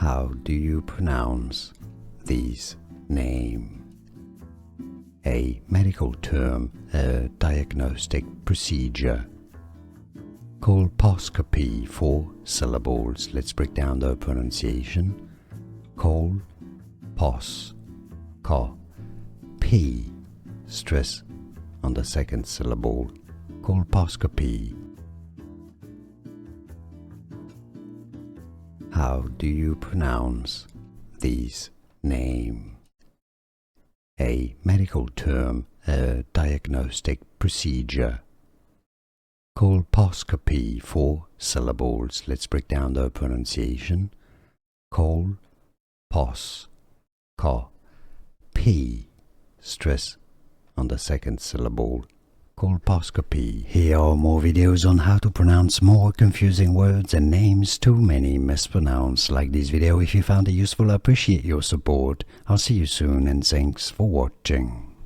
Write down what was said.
How do you pronounce this name? A medical term, a diagnostic procedure. Colposcopy, 4 syllables. Let's break down the pronunciation. P. Stress on the second syllable. Colposcopy. How do you pronounce this name? A medical term, a diagnostic procedure. Colposcopy, 4 syllables. Let's break down the pronunciation. P. Stress on the second syllable. Colposcopy. Here are more videos on how to pronounce more confusing words and names too many mispronounced. Like this video if you found it useful. I appreciate your support. I'll see you soon and thanks for watching.